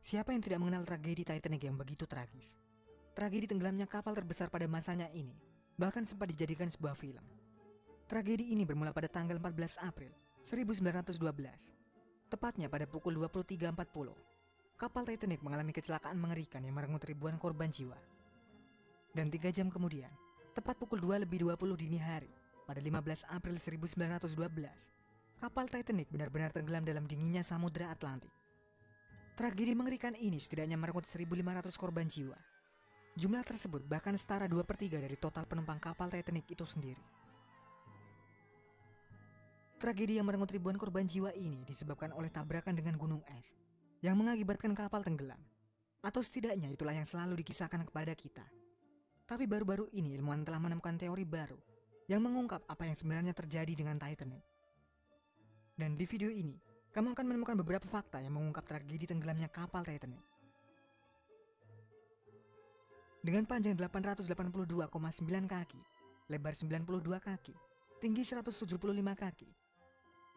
Siapa yang tidak mengenal tragedi Titanic yang begitu tragis? Tragedi tenggelamnya kapal terbesar pada masanya ini bahkan sempat dijadikan sebuah film. Tragedi ini bermula pada tanggal 14 April 1912. Tepatnya pada pukul 23.40. Kapal Titanic mengalami kecelakaan mengerikan yang merenggut ribuan korban jiwa. Dan 3 jam kemudian, tepat pukul 2:20 dini hari, pada 15 April 1912, kapal Titanic benar-benar tenggelam dalam dinginnya Samudra Atlantik. Tragedi mengerikan ini setidaknya merenggut 1.500 korban jiwa. Jumlah tersebut bahkan setara 2/3 dari total penumpang kapal Titanic itu sendiri. Tragedi yang merenggut ribuan korban jiwa ini disebabkan oleh tabrakan dengan gunung es yang mengakibatkan kapal tenggelam. Atau setidaknya itulah yang selalu dikisahkan kepada kita. Tapi baru-baru ini ilmuwan telah menemukan teori baru yang mengungkap apa yang sebenarnya terjadi dengan Titanic. Dan di video ini, kamu akan menemukan beberapa fakta yang mengungkap tragedi tenggelamnya kapal Titanic. Dengan panjang 882,9 kaki, lebar 92 kaki, tinggi 175 kaki,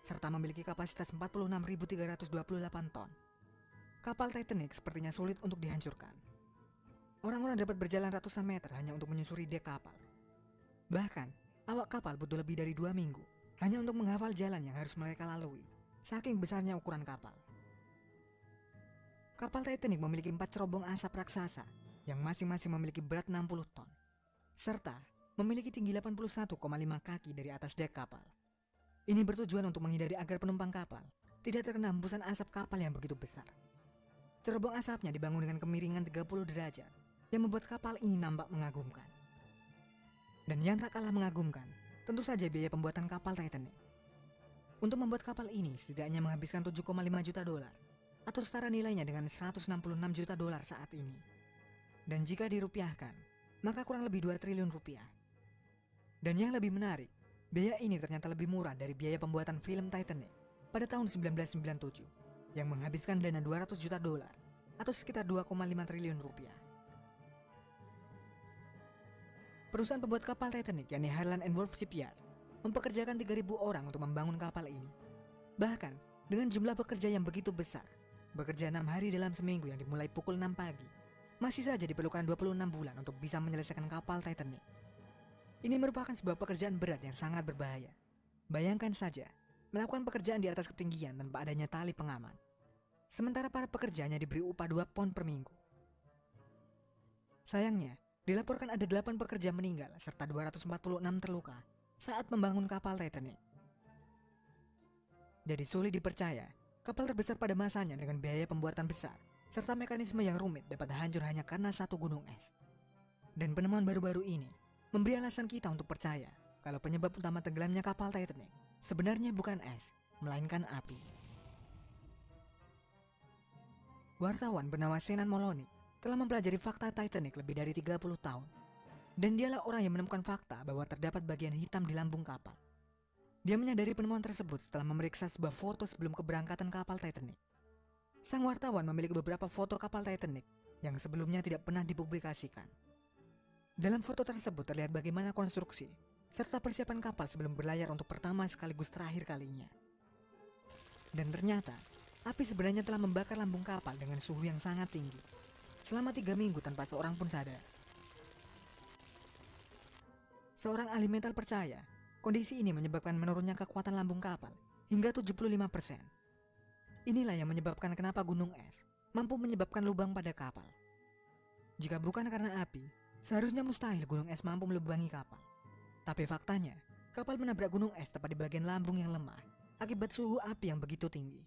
serta memiliki kapasitas 46.328 ton, kapal Titanic sepertinya sulit untuk dihancurkan. Orang-orang dapat berjalan ratusan meter hanya untuk menyusuri dek kapal. Bahkan, awak kapal butuh lebih dari 2 minggu hanya untuk menghafal jalan yang harus mereka lalui, saking besarnya ukuran kapal. Kapal Titanic memiliki 4 cerobong asap raksasa yang masing-masing memiliki berat 60 ton, serta memiliki tinggi 81,5 kaki dari atas dek kapal. Ini bertujuan untuk menghindari agar penumpang kapal tidak terkena hembusan asap kapal yang begitu besar. Cerobong asapnya dibangun dengan kemiringan 30 derajat yang membuat kapal ini nampak mengagumkan. Dan yang tak kalah mengagumkan, tentu saja biaya pembuatan kapal Titanic. Untuk membuat kapal ini setidaknya menghabiskan 7,5 juta dolar, atau setara nilainya dengan 166 juta dolar saat ini. Dan jika dirupiahkan, maka kurang lebih 2 triliun rupiah. Dan yang lebih menarik, biaya ini ternyata lebih murah dari biaya pembuatan film Titanic pada tahun 1997, yang menghabiskan dana 200 juta dolar, atau sekitar 2,5 triliun rupiah. Perusahaan pembuat kapal Titanic, yakni Harland & Wolff Shipyard, mempekerjakan 3.000 orang untuk membangun kapal ini. Bahkan, dengan jumlah pekerja yang begitu besar, bekerja 6 hari dalam seminggu yang dimulai pukul 6 pagi, masih saja diperlukan 26 bulan untuk bisa menyelesaikan kapal Titanic. Ini merupakan sebuah pekerjaan berat yang sangat berbahaya. Bayangkan saja, melakukan pekerjaan di atas ketinggian tanpa adanya tali pengaman. Sementara para pekerjanya diberi upah 2 pound per minggu. Sayangnya, dilaporkan ada 8 pekerja meninggal serta 246 terluka saat membangun kapal Titanic. Jadi sulit dipercaya, kapal terbesar pada masanya dengan biaya pembuatan besar serta mekanisme yang rumit dapat hancur hanya karena satu gunung es. Dan penemuan baru-baru ini memberi alasan kita untuk percaya kalau penyebab utama tenggelamnya kapal Titanic sebenarnya bukan es, melainkan api. Wartawan bernama Shannon Moloney telah mempelajari fakta Titanic lebih dari 30 tahun. Dan dialah orang yang menemukan fakta bahwa terdapat bagian hitam di lambung kapal. Dia menyadari penemuan tersebut setelah memeriksa sebuah foto sebelum keberangkatan kapal Titanic. Sang wartawan memiliki beberapa foto kapal Titanic yang sebelumnya tidak pernah dipublikasikan. Dalam foto tersebut terlihat bagaimana konstruksi serta persiapan kapal sebelum berlayar untuk pertama sekaligus terakhir kalinya. Dan ternyata, api sebenarnya telah membakar lambung kapal dengan suhu yang sangat tinggi selama 3 minggu tanpa seorang pun sadar. Seorang ahli metal percaya, kondisi ini menyebabkan menurunnya kekuatan lambung kapal hingga 75%. Inilah yang menyebabkan kenapa gunung es mampu menyebabkan lubang pada kapal. Jika bukan karena api, seharusnya mustahil gunung es mampu melubangi kapal. Tapi faktanya, kapal menabrak gunung es tepat di bagian lambung yang lemah akibat suhu api yang begitu tinggi.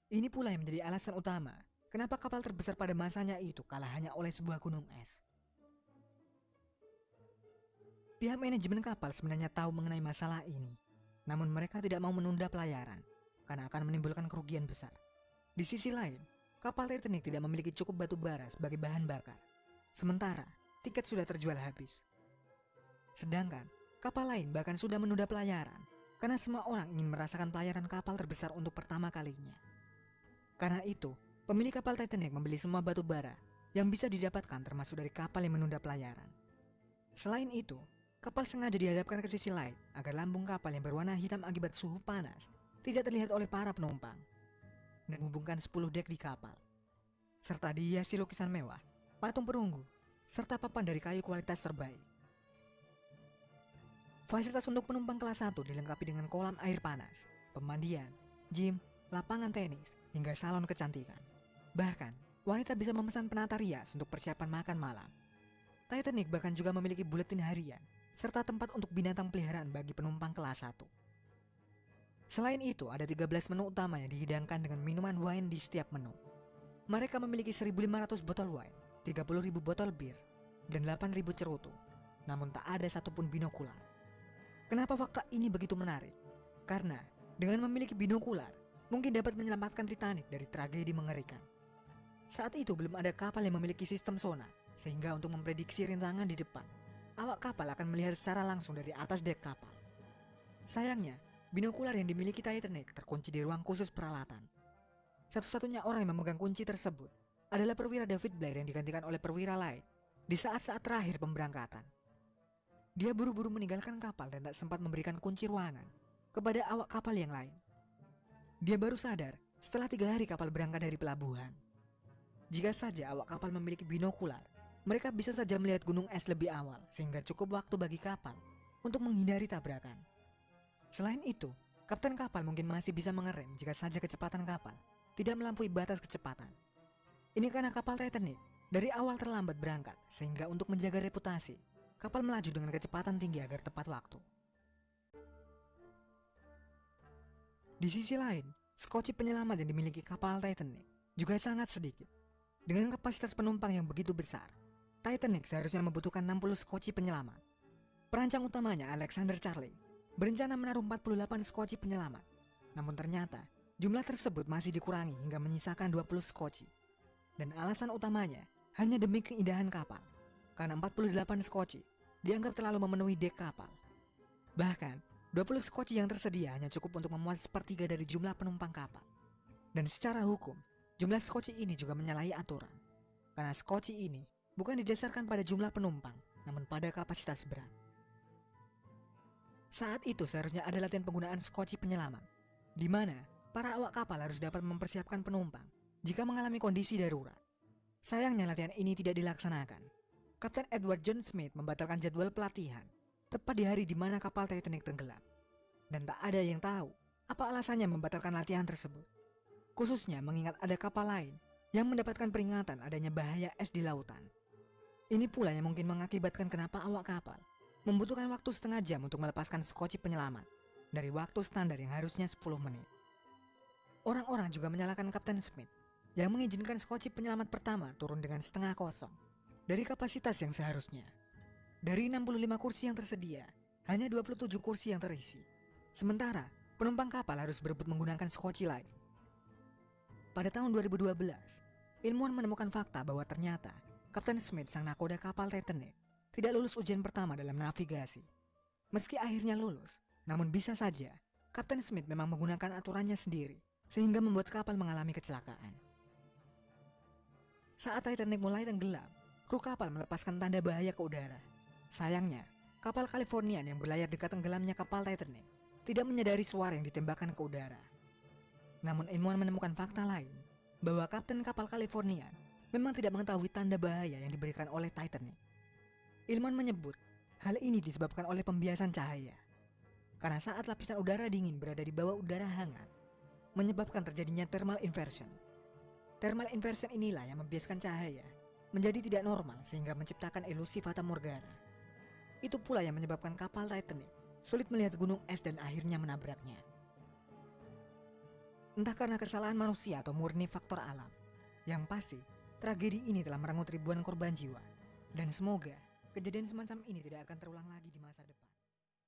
Ini pula yang menjadi alasan utama kenapa kapal terbesar pada masanya itu kalah hanya oleh sebuah gunung es. Pihak manajemen kapal sebenarnya tahu mengenai masalah ini, namun mereka tidak mau menunda pelayaran karena akan menimbulkan kerugian besar. Di sisi lain, kapal Titanic tidak memiliki cukup batu bara sebagai bahan bakar, sementara tiket sudah terjual habis. Sedangkan kapal lain bahkan sudah menunda pelayaran karena semua orang ingin merasakan pelayaran kapal terbesar untuk pertama kalinya. Karena itu, pemilik kapal Titanic membeli semua batu bara yang bisa didapatkan termasuk dari kapal yang menunda pelayaran. Selain itu, kapal sengaja dihadapkan ke sisi lain agar lambung kapal yang berwarna hitam akibat suhu panas tidak terlihat oleh para penumpang dan menghubungkan 10 dek di kapal. serta dihiasi lukisan mewah, patung perunggu, serta papan dari kayu kualitas terbaik. Fasilitas untuk penumpang kelas 1 dilengkapi dengan kolam air panas, pemandian, gym, lapangan tenis, hingga salon kecantikan. Bahkan, wanita bisa memesan penata rias untuk persiapan makan malam. Titanic bahkan juga memiliki buletin harian, serta tempat untuk binatang peliharaan bagi penumpang kelas 1. Selain itu, ada 13 menu utama yang dihidangkan dengan minuman wine di setiap menu. Mereka memiliki 1.500 botol wine, 30.000 botol bir, dan 8.000 cerutu. Namun tak ada satupun binokular. Kenapa fakta ini begitu menarik? Karena dengan memiliki binokular, mungkin dapat menyelamatkan Titanic dari tragedi mengerikan. Saat itu belum ada kapal yang memiliki sistem sonar, sehingga untuk memprediksi rintangan di depan, awak kapal akan melihat secara langsung dari atas dek kapal. Sayangnya, binokular yang dimiliki Titanic terkunci di ruang khusus peralatan. Satu-satunya orang yang memegang kunci tersebut adalah perwira David Blair yang digantikan oleh perwira lain di saat-saat terakhir pemberangkatan. Dia buru-buru meninggalkan kapal dan tak sempat memberikan kunci ruangan kepada awak kapal yang lain. Dia baru sadar setelah 3 hari kapal berangkat dari pelabuhan. Jika saja awak kapal memiliki binokular, mereka bisa saja melihat gunung es lebih awal sehingga cukup waktu bagi kapal untuk menghindari tabrakan. Selain itu, kapten kapal mungkin masih bisa mengerem jika saja kecepatan kapal tidak melampaui batas kecepatan. Ini karena kapal Titanic dari awal terlambat berangkat sehingga untuk menjaga reputasi, kapal melaju dengan kecepatan tinggi agar tepat waktu. Di sisi lain, skoci penyelamat yang dimiliki kapal Titanic juga sangat sedikit. Dengan kapasitas penumpang yang begitu besar, Titanic seharusnya membutuhkan 60 skoci penyelamat. Perancang utamanya Alexander Charley berencana menaruh 48 skoci penyelamat. Namun ternyata jumlah tersebut masih dikurangi hingga menyisakan 20 skoci. Dan alasan utamanya hanya demi keindahan kapal, karena 48 skoci dianggap terlalu memenuhi dek kapal. Bahkan, 20 skoci yang tersedia hanya cukup untuk memuat sepertiga dari jumlah penumpang kapal. Dan secara hukum, jumlah skoci ini juga menyalahi aturan. Karena skoci ini bukan didasarkan pada jumlah penumpang, namun pada kapasitas berat. Saat itu seharusnya ada latihan penggunaan skoci penyelamat, di mana para awak kapal harus dapat mempersiapkan penumpang jika mengalami kondisi darurat. Sayangnya latihan ini tidak dilaksanakan. Kapten Edward John Smith membatalkan jadwal pelatihan tepat di hari di mana kapal Titanic tenggelam. Dan tak ada yang tahu apa alasannya membatalkan latihan tersebut. Khususnya mengingat ada kapal lain yang mendapatkan peringatan adanya bahaya es di lautan. Ini pula yang mungkin mengakibatkan kenapa awak kapal membutuhkan waktu setengah jam untuk melepaskan skoci penyelamat dari waktu standar yang harusnya 10 menit. Orang-orang juga menyalahkan Kapten Smith yang mengizinkan skoci penyelamat pertama turun dengan setengah kosong dari kapasitas yang seharusnya. Dari 65 kursi yang tersedia, hanya 27 kursi yang terisi. Sementara, penumpang kapal harus berebut menggunakan skoci lain. Pada tahun 2012, ilmuwan menemukan fakta bahwa ternyata Kapten Smith, sang nakoda kapal Titanic, tidak lulus ujian pertama dalam navigasi. Meski akhirnya lulus, namun bisa saja Kapten Smith memang menggunakan aturannya sendiri, sehingga membuat kapal mengalami kecelakaan. Saat Titanic mulai tenggelam, kru kapal melepaskan tanda bahaya ke udara. Sayangnya, kapal Californian yang berlayar dekat tenggelamnya kapal Titanic tidak menyadari suara yang ditembakkan ke udara. Namun ilmuwan menemukan fakta lain, bahwa kapten kapal Californian memang tidak mengetahui tanda bahaya yang diberikan oleh Titanic. Ilmuwan menyebut hal ini disebabkan oleh pembiasan cahaya. Karena saat lapisan udara dingin berada di bawah udara hangat, menyebabkan terjadinya thermal inversion. Thermal inversion inilah yang membiaskan cahaya menjadi tidak normal sehingga menciptakan ilusi fata morgana. Itu pula yang menyebabkan kapal Titanic sulit melihat gunung es dan akhirnya menabraknya. Entah karena kesalahan manusia atau murni faktor alam, yang pasti tragedi ini telah merenggut ribuan korban jiwa. Dan semoga kejadian semacam ini tidak akan terulang lagi di masa depan.